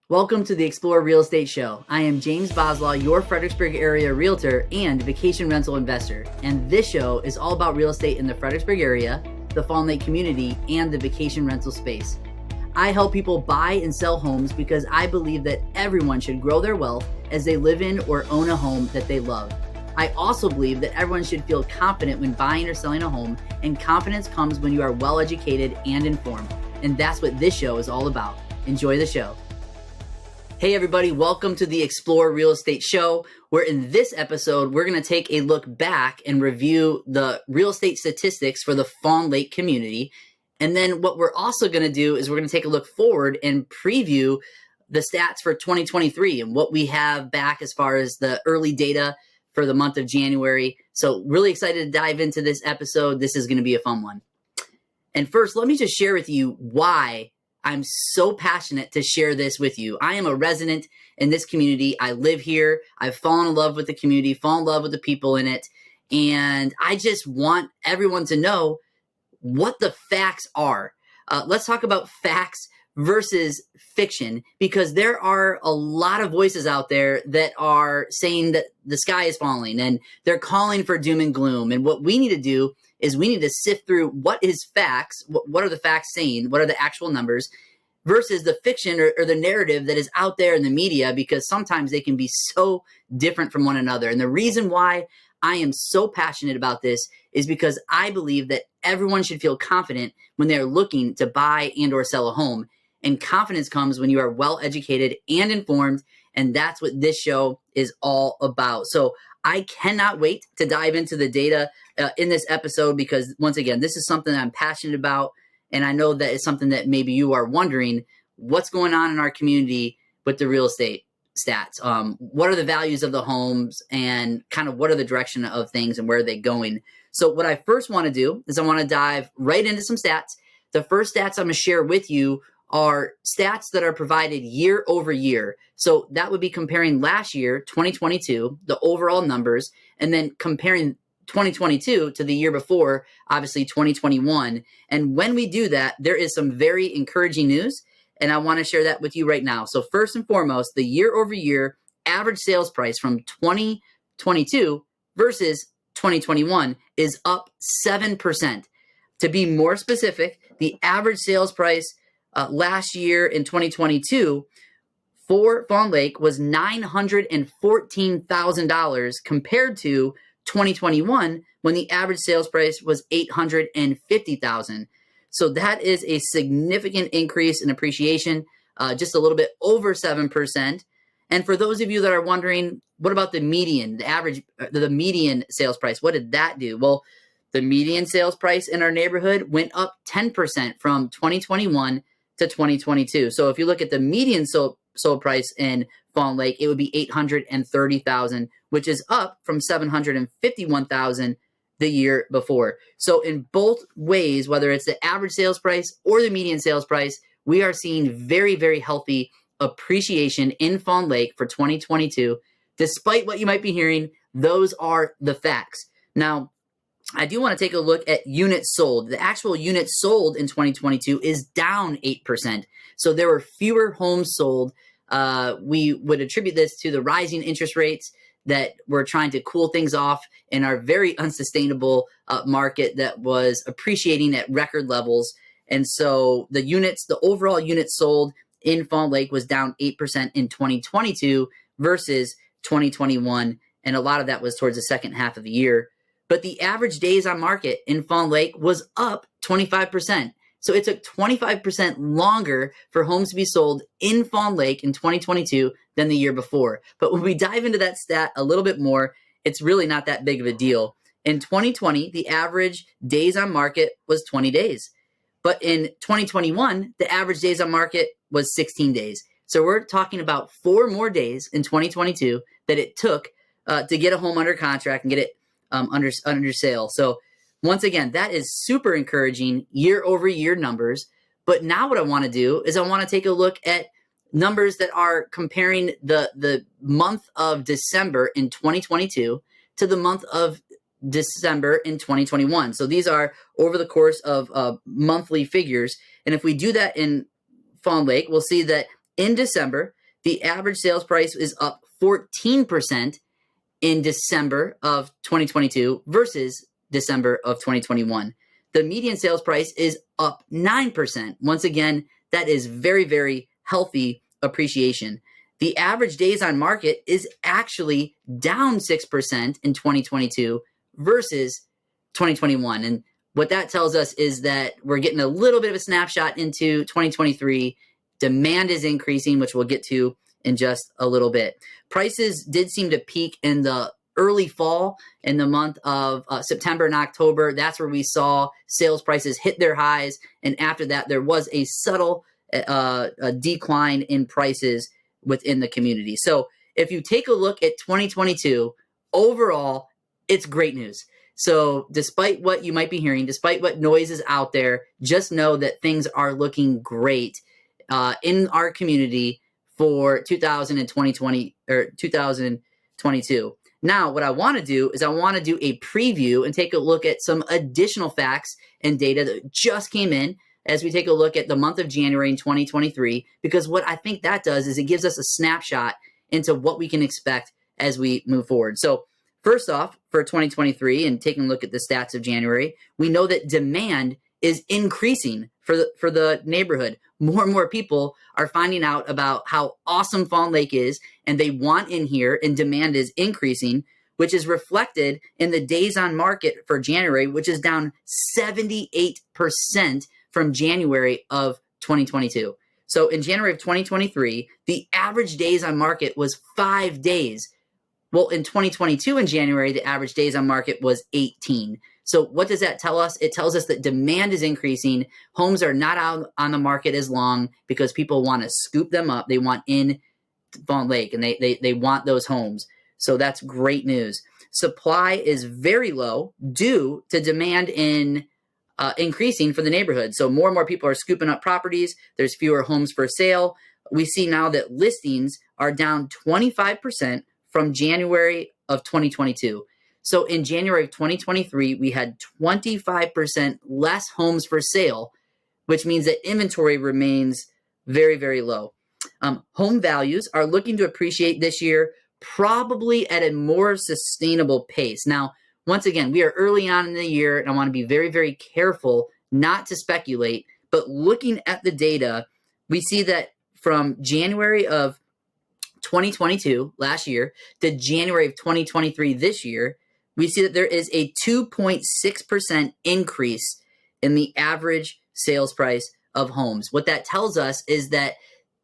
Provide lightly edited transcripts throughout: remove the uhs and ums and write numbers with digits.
Welcome to the Explore Real Estate Show. I am James Boslaw, your Fredericksburg area realtor and vacation rental investor. And this show is all about real estate in the Fredericksburg area, the Fawn Lake community, and the vacation rental space. I help people buy and sell homes because I believe that everyone should grow their wealth as they live in or own a home that they love. I also believe that everyone should feel confident when buying or selling a home, and confidence comes when you are well educated and informed. And that's what this show is all about. Enjoy the show. Hey everybody, welcome to the Explore Real Estate Show, where in this episode, we're going to take a look back and review the real estate statistics for the Fawn Lake community. And then what we're also going to do is we're going to take a look forward and preview the stats for 2023 and what we have back as far as the early data for the month of January. So really excited to dive into this episode. This is going to be a fun one. And first, let me just share with you why I'm so passionate to share this with you. I am a resident in this community. I live here. I've fallen in love with the community, fallen in love with the people in it. And I just want everyone to know what the facts are. Let's talk about facts versus fiction, because there are a lot of voices out there that are saying that the sky is falling and they're calling for doom and gloom. And what we need to do is we need to sift through what is facts, what are the facts saying, what are the actual numbers, versus the fiction or the narrative that is out there in the media, because sometimes they can be so different from one another. And the reason why I am so passionate about this is because I believe that everyone should feel confident when they're looking to buy and or sell a home. And confidence comes when you are well educated and informed. And that's what this show is all about. So I cannot wait to dive into the data in this episode, because once again, this is something I'm passionate about. And I know that it's something that maybe you are wondering, what's going on in our community with the real estate stats? What are the values of the homes, and kind of what are the direction of things and where are they going? So what I first want to do is I want to dive right into some stats. The first stats I'm going to share with you are stats that are provided year over year. So that would be comparing last year, 2022, the overall numbers, and then comparing 2022 to the year before, obviously 2021. And when we do that, there is some very encouraging news, and I want to share that with you right now. So first and foremost, the year over year average sales price from 2022 versus 2021 is up 7%. To be more specific, the average sales price last year in 2022 for Fawn Lake was $914,000 compared to 2021 when the average sales price was $850,000. So that is a significant increase in appreciation, just a little bit over 7%. And for those of you that are wondering, what about the median, the average, the median sales price? What did that do? Well, the median sales price in our neighborhood went up 10% from 2021 to 2022. So if you look at the median sold price in Fawn Lake, it would be $830,000, which is up from $751,000 the year before. So in both ways, whether it's the average sales price or the median sales price, we are seeing very, very healthy appreciation in Fawn Lake for 2022. Despite what you might be hearing, those are the facts. Now, I do want to take a look at units sold. The actual units sold in 2022 is down 8%. So there were fewer homes sold. We would attribute this to the rising interest rates that were trying to cool things off in our very unsustainable market that was appreciating at record levels. And so the overall units sold in Fawn Lake was down 8% in 2022 versus 2021. And a lot of that was towards the second half of the year. But the average days on market in Fawn Lake was up 25%. So it took 25% longer for homes to be sold in Fawn Lake in 2022 than the year before. But when we dive into that stat a little bit more, it's really not that big of a deal. In 2020, the average days on market was 20 days. But in 2021, the average days on market was 16 days. So we're talking about 4 more days in 2022 that it took to get a home under contract and get it under sale. So once again, that is super encouraging year over year numbers. But now what I want to do is I want to take a look at numbers that are comparing the month of December in 2022 to the month of December in 2021. So these are over the course of monthly figures. And if we do that in Fawn Lake, we'll see that in December, The average sales price is up 14% in December of 2022 versus December of 2021. The median sales price is up 9%. Once again, that is very, very healthy appreciation. The average days on market is actually down 6% in 2022 versus 2021. And what that tells us is that we're getting a little bit of a snapshot into 2023. Demand is increasing, which we'll get to in just a little bit. Prices did seem to peak in the early fall in the month of September and October. That's where we saw sales prices hit their highs. And after that, there was a subtle a decline in prices within the community. So if you take a look at 2022, overall, it's great news. So despite what you might be hearing, despite what noise is out there, just know that things are looking great in our community for 2020 or 2022. Now, what I want to do is I want to do a preview and take a look at some additional facts and data that just came in as we take a look at the month of January in 2023, because what I think that does is it gives us a snapshot into what we can expect as we move forward. So first off, for 2023 and taking a look at the stats of January, we know that demand is increasing for the neighborhood. More and more people are finding out about how awesome Fawn Lake is, and they want in here, and demand is increasing, which is reflected in the days on market for January, which is down 78% from January of 2022. So in January of 2023, the average days on market was 5 days. Well, in 2022 in January, the average days on market was 18. So what does that tell us? It tells us that demand is increasing. Homes are not out on the market as long because people want to scoop them up. They want in Fawn Lake, and they want those homes. So that's great news. Supply is very low due to demand increasing for the neighborhood. So more and more people are scooping up properties. There's fewer homes for sale. We see now that listings are down 25% from January of 2022. So in January of 2023, we had 25% less homes for sale, which means that inventory remains very, very low. Home values are looking to appreciate this year, probably at a more sustainable pace. Now, once again, we are early on in the year, and I want to be very, very careful not to speculate. But looking at the data, we see that from January of 2022, last year, to January of 2023, this year, we see that there is a 2.6% increase in the average sales price of homes. What that tells us is that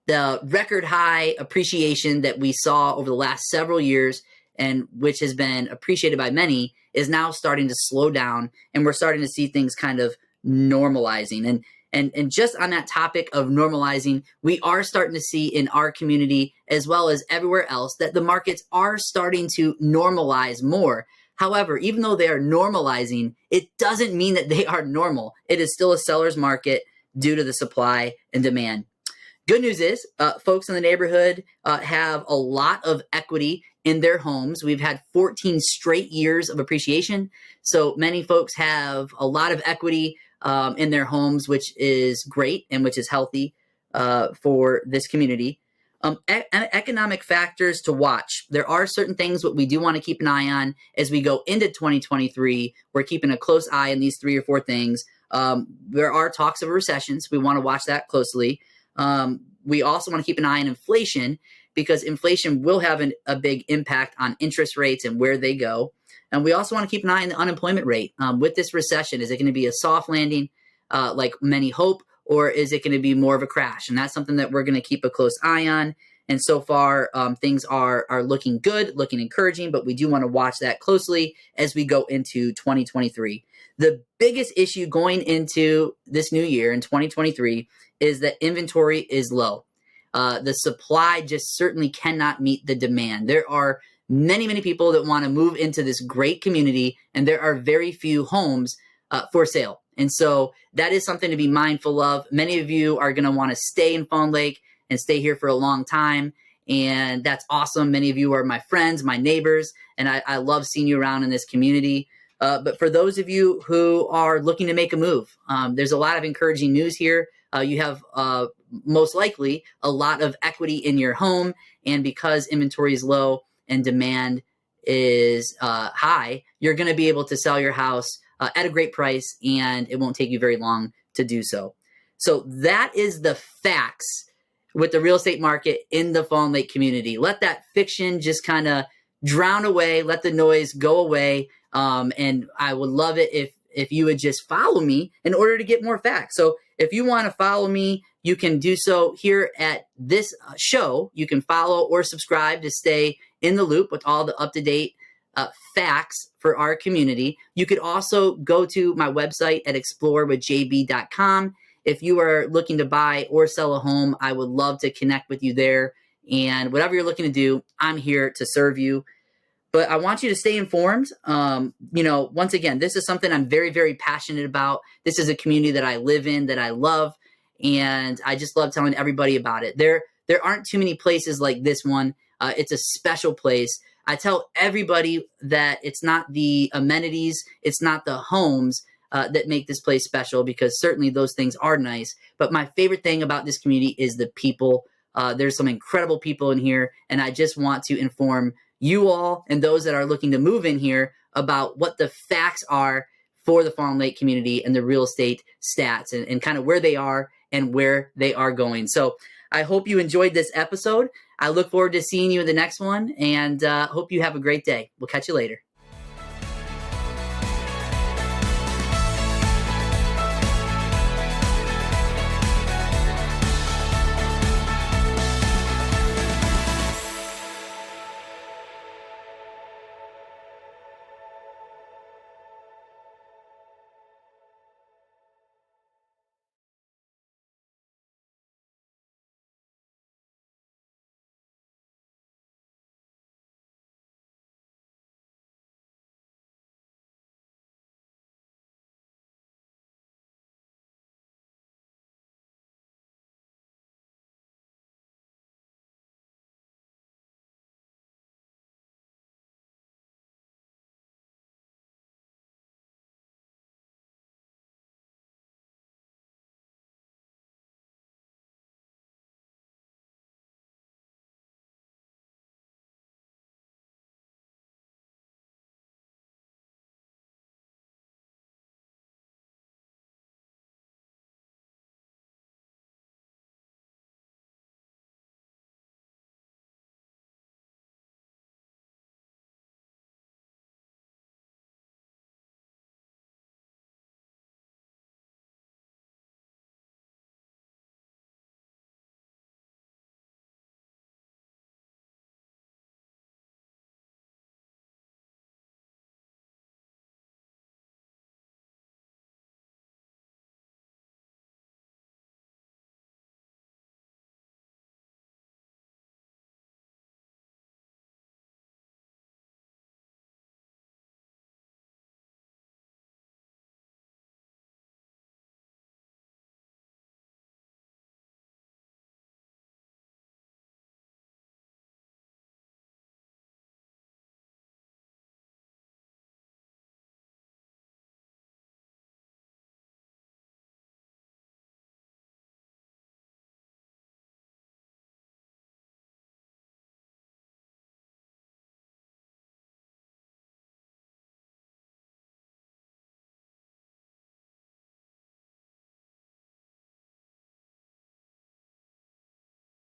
the record high appreciation that we saw over the last several years, and which has been appreciated by many, is now starting to slow down, and we're starting to see things kind of normalizing. And just on that topic of normalizing, we are starting to see in our community, as well as everywhere else, that the markets are starting to normalize more. However, even though they are normalizing, it doesn't mean that they are normal. It is still a seller's market due to the supply and demand. Good news is folks in the neighborhood have a lot of equity in their homes. We've had 14 straight years of appreciation. So many folks have a lot of equity in their homes, which is great and which is healthy for this community. Economic factors to watch. There are certain things that we do want to keep an eye on as we go into 2023. We're keeping a close eye on these 3 or 4 things. There are talks of a recession, so we want to watch that closely. We also want to keep an eye on inflation, because inflation will have a big impact on interest rates and where they go. And we also want to keep an eye on the unemployment rate. With this recession, is it going to be a soft landing like many hope, or is it going to be more of a crash? And that's something that we're going to keep a close eye on. And so far, things are looking good, looking encouraging, but we do want to watch that closely as we go into 2023. The biggest issue going into this new year in 2023 is that inventory is low. The supply just certainly cannot meet the demand. There are many, many people that want to move into this great community, and there are very few homes for sale. And so that is something to be mindful of. Many of you are going to want to stay in Fawn Lake and stay here for a long time, and that's awesome. Many of you are my friends, my neighbors, and I love seeing you around in this community. But for those of you who are looking to make a move, there's a lot of encouraging news here. you have most likely a lot of equity in your home. And because inventory is low and demand is high, you're going to be able to sell your house at a great price, and it won't take you very long to do so. So that is the facts with the real estate market in the Fawn Lake community. Let that fiction just kind of drown away, let the noise go away. And I would love it if you would just follow me in order to get more facts. So if you want to follow me, you can do so here at this show. You can follow or subscribe to stay in the loop with all the up-to-date facts for our community. You could also go to my website at explorewithjb.com. If you are looking to buy or sell a home, I would love to connect with you there. And whatever you're looking to do, I'm here to serve you. But I want you to stay informed. Once again, this is something I'm very, very passionate about. This is a community that I live in, that I love, and I just love telling everybody about it. There aren't too many places like this one. It's a special place. I tell everybody that it's not the amenities, it's not the homes that make this place special, because certainly those things are nice. But my favorite thing about this community is the people. There's some incredible people in here, and I just want to inform you all and those that are looking to move in here about what the facts are for the Fawn Lake community and the real estate stats, and kind of where they are and where they are going. So I hope you enjoyed this episode. I look forward to seeing you in the next one, and hope you have a great day. We'll catch you later.